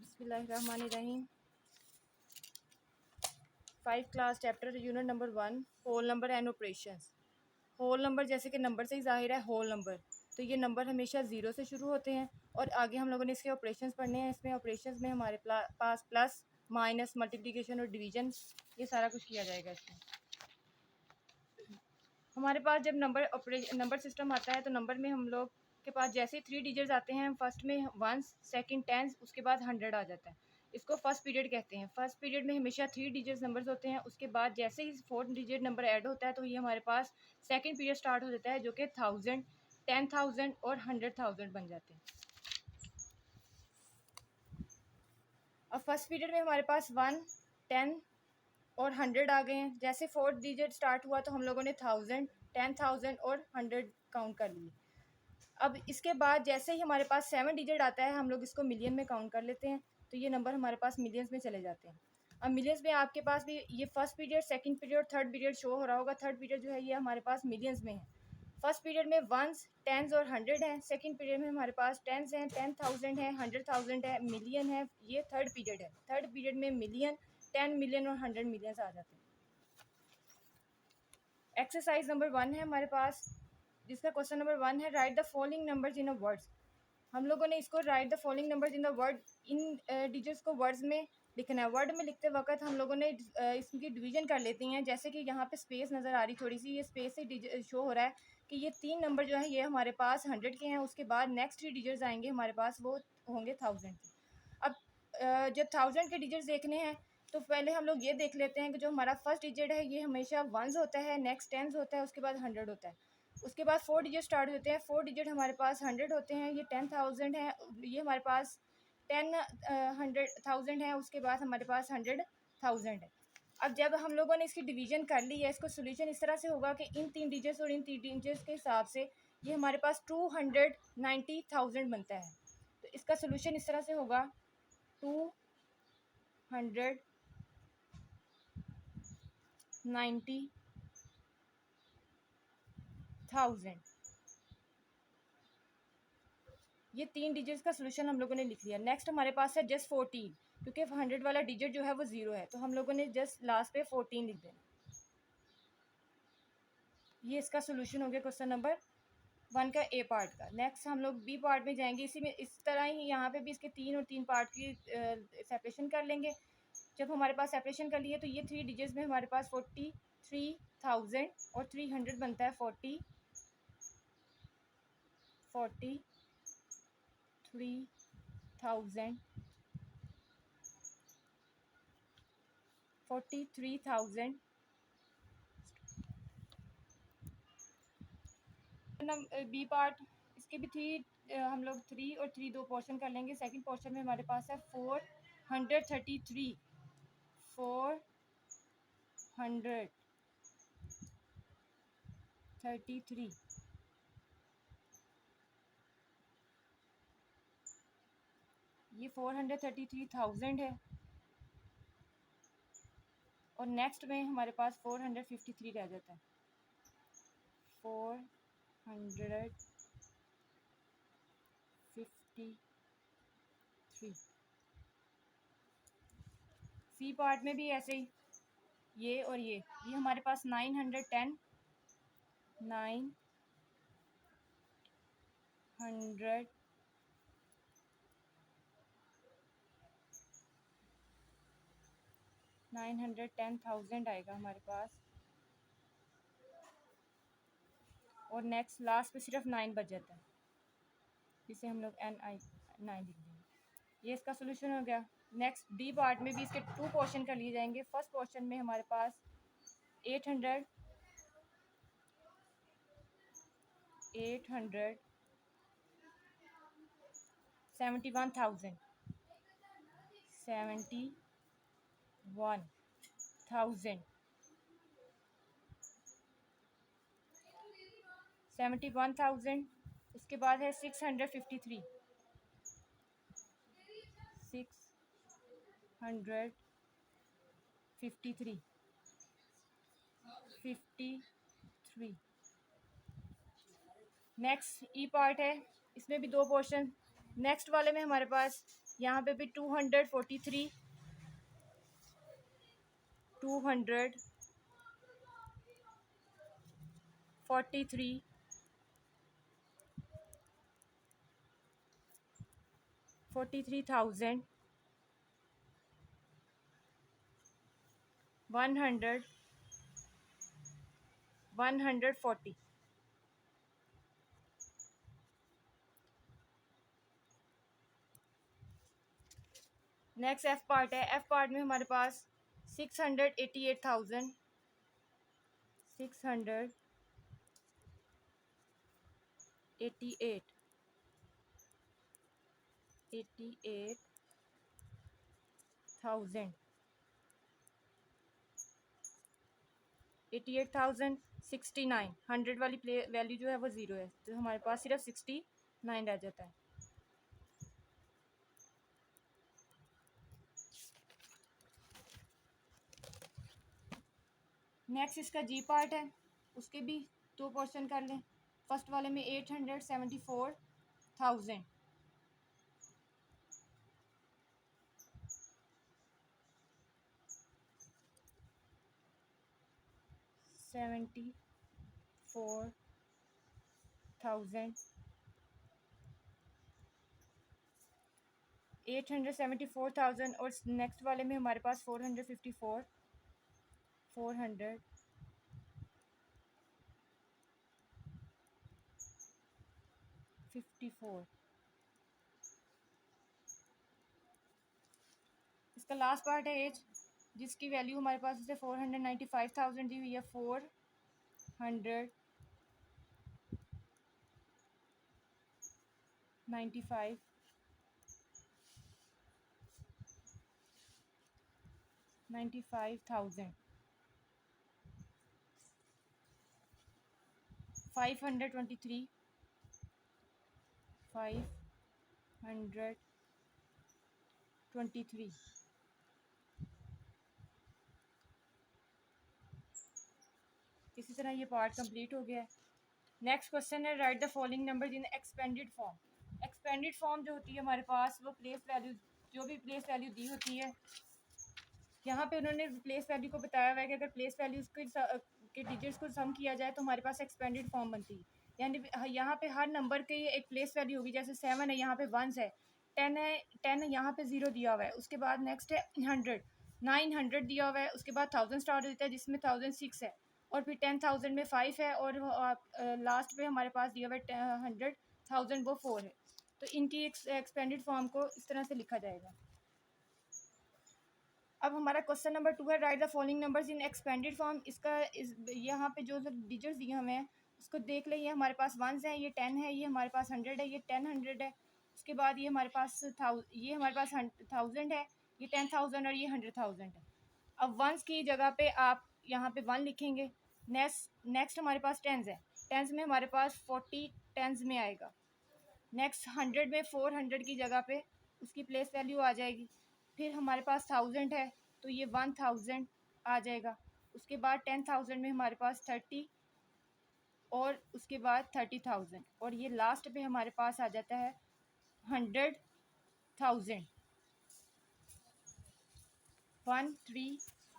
बिस्मिल्लाहिर्रहमानिर्रहीम। 5 class chapter unit number 1 whole number and operations. Whole number जैसे कि number से ही ज़ाहिर है होल नंबर, तो ये नंबर हमेशा ज़ीरो से शुरू होते हैं और आगे हम लोगों ने इसके ऑपरेशंस पढ़ने हैं। इसमें ऑपरेशंस में हमारे पास प्लस माइनस मल्टीप्लिकेशन और डिवीजन ये सारा कुछ किया जाएगा। इसमें हमारे पास जब नंबर सिस्टम आता है तो नंबर में हम लोग के पास जैसे ही 3 डिजिट्स आते हैं, फर्स्ट में वंस, सेकंड टेंस, उसके बाद 100 आ जाता है। इसको फर्स्ट पीरियड कहते हैं। फर्स्ट पीरियड में हमेशा 3 डिजिट्स नंबर्स होते हैं। उसके बाद जैसे ही 4 डिजिट नंबर ऐड होता है तो ये हमारे पास सेकंड पीरियड स्टार्ट हो जाता है, जो कि 1000, 10,000 और 100,000 बन जाते हैं। अब फर्स्ट पीरियड में हमारे पास 1, 10 और 100 आ गए हैं। जैसे 4 डिजिट स्टार्ट हुआ तो हम लोगों ने 1000, 10,000 और 100 काउंट कर लिए। अब इसके बाद जैसे ही हमारे पास 7 डिजिट आता है, हम लोग इसको मिलियन में काउंट कर लेते हैं, तो ये नंबर हमारे पास मिलियंस में चले जाते हैं। अब मिलियंस में आपके पास भी ये first period, second period, third period show हो रहा होगा। थर्ड पीरियड जो है ये हमारे पास मिलियंस में है। फर्स्ट पीरियड में वंस, टेंस और 100 हैं। सेकंड पीरियड में हमारे पास टेंस हैं, 10,000 है, 100,000 है, मिलियन है। ये थर्ड पीरियड है। थर्ड पीरियड में मिलियन, 10 मिलियन और 100 मिलियंस आ जाते हैं। एक्सरसाइज नंबर 1 है हमारे पास, जिसका क्वेश्चन नंबर 1 है right the following numbers in a words. हम लोगों ने इसको right the following numbers in the word, in digits को वर्ड्स में लिखना है। वर्ड में लिखते वक्त हम लोगों ने इसकी डिवीजन कर लेती हैं। जैसे कि यहाँ पे स्पेस नज़र आ रही थोड़ी सी, ये स्पेस से शो हो रहा है कि ये 3 नंबर जो हैं ये हमारे पास 100 के हैं। उसके बाद नेक्स्ट 3 डिजिट्स आएंगे हमारे पास, वो होंगे 1000 के। अब जब 1000 के डिजिट्स देखने हैं तो पहले हम लोग ये देख लेते हैं कि जो हमारा फर्स्ट डिजिट है ये हमेशा वंस होता है, नेक्स्ट टेंस होता है, उसके बाद 100 होता है। उसके बाद 4 डिजिट स्टार्ट होते हैं। 4 डिजिट हमारे पास 100 होते हैं, ये 10,000 है, ये हमारे पास 100,000 है। उसके बाद हमारे पास 100,000 है। अब जब हम लोगों ने इसकी डिवीजन कर ली है, इसको सोल्यूशन इस तरह से होगा कि इन 3 डिजिट्स और इन 3 डिजिट्स के हिसाब से ये हमारे पास 290,000 बनता है। तो इसका सोल्यूशन इस तरह से होगा 290,000। ये 3 डिजिट्स का सोल्यूशन हम लोगों ने लिख लिया। नेक्स्ट हमारे पास है जस्ट 14, क्योंकि 100 वाला डिजिट जो है वो 0 है, तो हम लोगों ने जस्ट लास्ट पे 14 लिख देना। ये इसका सोल्यूशन हो गया क्वेश्चन नंबर 1 का ए पार्ट का। नेक्स्ट हम लोग बी पार्ट में जाएंगे। इसी में इस तरह ही यहाँ पे भी इसके 3 और 3 पार्ट की सेपरेशन कर लेंगे। जब हमारे पास सेपरेशन कर लिए तो ये 3 डिजिट्स में हमारे पास 43,000 और 300 बनता है 43,000 बी पार्ट इसके भी 3, हम लोग 3 और 3 दो पोर्शन कर लेंगे। सेकंड पोर्शन में हमारे पास है 433 ये 433,000 है। और नेक्स्ट में हमारे पास 453 रह जाता है। 453। सी पार्ट में भी ऐसे ही, ये और ये हमारे पास 910, 910,000 आएगा हमारे पास। और नेक्स्ट लास्ट पे सिर्फ 9 बच जाता है, जिसे हम लोग NI 9 लिख देंगे। ये इसका सोल्यूशन हो गया। नेक्स्ट डी पार्ट में भी इसके 2 पोर्शन कर लिए जाएंगे। फर्स्ट पोर्शन में हमारे पास 871,000 71,000। उसके बाद है 653 53। नेक्स्ट ई पार्ट है, इसमें भी 2 पोर्शन। नेक्स्ट वाले में हमारे पास यहाँ पे भी 243, 243, 43,000, 100, 140। नेक्स्ट एफ पार्ट है। एफ पार्ट में हमारे पास 688,000, 688, 88,000, 88,069। 100 वाली वैल्यू जो है वो ज़ीरो है, तो हमारे पास सिर्फ 69 रह जाता है। नेक्स्ट इसका जी पार्ट है, उसके भी दो पोर्शन कर लें। फर्स्ट वाले में 874,000, 74,000, 874,000। और नेक्स्ट वाले में हमारे पास 454, 454। इसका लास्ट पार्ट है एज, जिसकी वैल्यू हमारे पास इसे 495,000 दी हुई है। 495, 95,000, 523, 523। इसी तरह ये पार्ट कंप्लीट हो गया है। नेक्स्ट क्वेश्चन है, right the following number in expanded form. Expanded form जो होती है हमारे पास, वो प्लेस वैल्यू, जो भी प्लेस वैल्यू दी होती है, यहाँ पे उन्होंने प्लेस वैल्यू को बताया हुआ है कि अगर प्लेस वैल्यूज के डिजिट्स को सम किया जाए तो हमारे पास एक्सपेंडेड फॉर्म बनती है। यानी यहाँ पे हर नंबर की एक प्लेस वैल्यू होगी। जैसे 7 है, यहाँ पे 1 है, 10 है, 10 है, यहाँ पे 0 दिया हुआ है। उसके बाद नेक्स्ट है 100, 900 दिया हुआ है। उसके बाद 1000 स्टार्ट होता है, जिसमें 1006 है। और फिर 10,000 में 5 है। और लास्ट पे हमारे पास दिया हुआ है 100,000, वो 4 है। तो इनकी एक्सपेंडेड फॉर्म को इस तरह से लिखा जाएगा। अब हमारा क्वेश्चन नंबर 2 है, right the following numbers in expanded form. इसका यहाँ पे जो डिजिट्स दिए हुए हैं उसको देख लें। ये हमारे पास 1 है, ये 10 है, ये हमारे पास 100 है, ये 10 है। उसके बाद ये हमारे पास ये हमारे पास 1000 है, ये 10,000 और ये 100,000 है। अब वंस की जगह पे आप यहाँ पे 1 लिखेंगे। नेक्स्ट हमारे पास टेंस है। टेंस में हमारे पास 40 टेंस में आएगा। नेक्स्ट 100 में 400 की जगह पे उसकी प्लेस वैल्यू आ जाएगी। फिर हमारे पास 1000 है, तो ये 1000 आ जाएगा। उसके बाद 10,000 में हमारे पास 30, और उसके बाद 30,000, और ये लास्ट पे हमारे पास आ जाता है 100,000। 1 3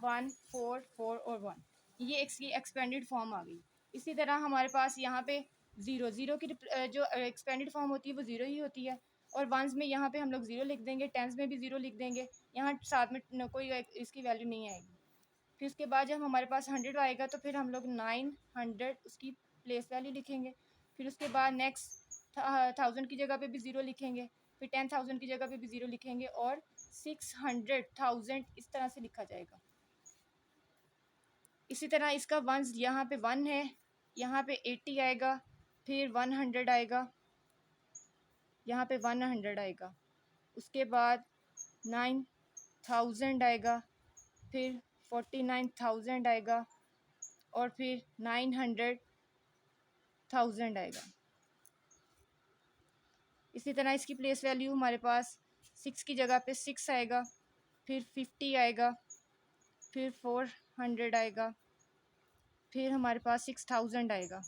1 4 4 और 1, ये इसकी एक्सपेंडेड फॉर्म आ गई। इसी तरह हमारे पास यहाँ पे ज़ीरो की जो एक्सपेंडेड फॉर्म होती है वो ज़ीरो ही होती है। और वंस में यहाँ पे हम लोग ज़ीरो लिख देंगे, टेंस में भी ज़ीरो लिख देंगे। यहाँ साथ में कोई इसकी वैल्यू नहीं आएगी। फिर उसके बाद जब हमारे पास 100 आएगा तो फिर हम लोग 900 उसकी प्लेस वैल्यू लिखेंगे। फिर उसके बाद नेक्स्ट 1000 की जगह पे भी ज़ीरो लिखेंगे। फिर 10,000 की जगह पे भी ज़ीरो लिखेंगे, और 600,000 इस तरह से लिखा जाएगा। इसी तरह इसका वंस यहाँ पे 1 है, यहाँ पे 80 आएगा, फिर 100 आएगा, यहाँ पे 100 आएगा। उसके बाद 9,000 आएगा, फिर 49,000 आएगा, और फिर 900,000 आएगा। इसी तरह इसकी प्लेस वैल्यू हमारे पास 6 की जगह पे 6 आएगा, फिर 50 आएगा, फिर 400 आएगा, फिर हमारे पास 6,000 आएगा,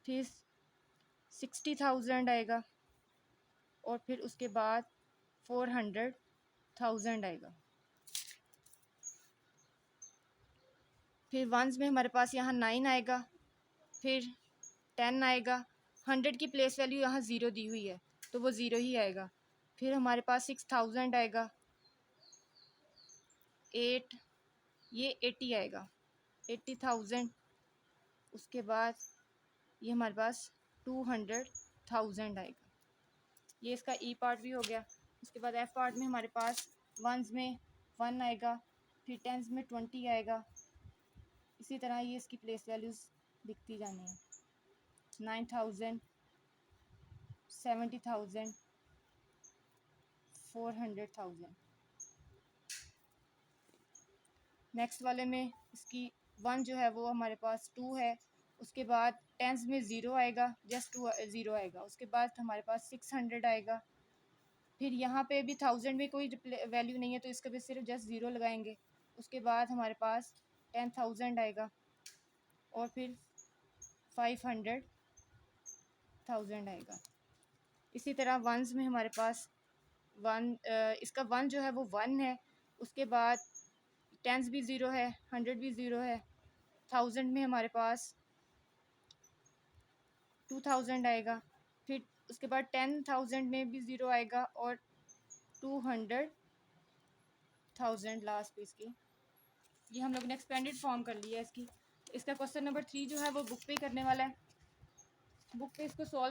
फिर 60,000 आएगा, और फिर उसके बाद 400,000 आएगा। फिर वंस में हमारे पास यहाँ 9 आएगा, फिर 10 आएगा। 100 की प्लेस वैल्यू यहाँ ज़ीरो दी हुई है तो वो ज़ीरो ही आएगा। फिर हमारे पास 6000 आएगा, 8 ये 80 आएगा, 80,000। उसके बाद ये हमारे पास 200,000 आएगा। ये इसका ई पार्ट भी हो गया। उसके बाद एफ पार्ट में हमारे पास वंस में 1 आएगा, फिर टेंस में 20 आएगा। इसी तरह ये इसकी प्लेस वैल्यूज़ लिखती जानी है। 9,000, 70,000, 400,000। नेक्स्ट वाले में इसकी 1 जो है वो हमारे पास 2 है। उसके बाद टेंस में 0 आएगा, जस्ट 0 आएगा। उसके बाद हमारे पास 600 आएगा। फिर यहाँ पे भी 1000 में कोई वैल्यू नहीं है तो इसके भी सिर्फ जस्ट 0 लगाएंगे। उसके बाद हमारे पास 10,000 आएगा और फिर 500,000 आएगा। इसी तरह वंस में हमारे पास इसका 1 जो है वो 1 है। उसके बाद टेंस भी 0 है, 100 भी 0 है। 1000 में हमारे पास 2000 आएगा। फिर उसके बाद 10,000 में भी 0 आएगा और 200,000 लास्ट पे इसकी। ये हम लोग ने एक्सपेंडेड फॉर्म कर लिया है इसकी। इसका क्वेश्चन नंबर 3 जो है वो बुक पे करने वाला है। बुक पे इसको सॉल्व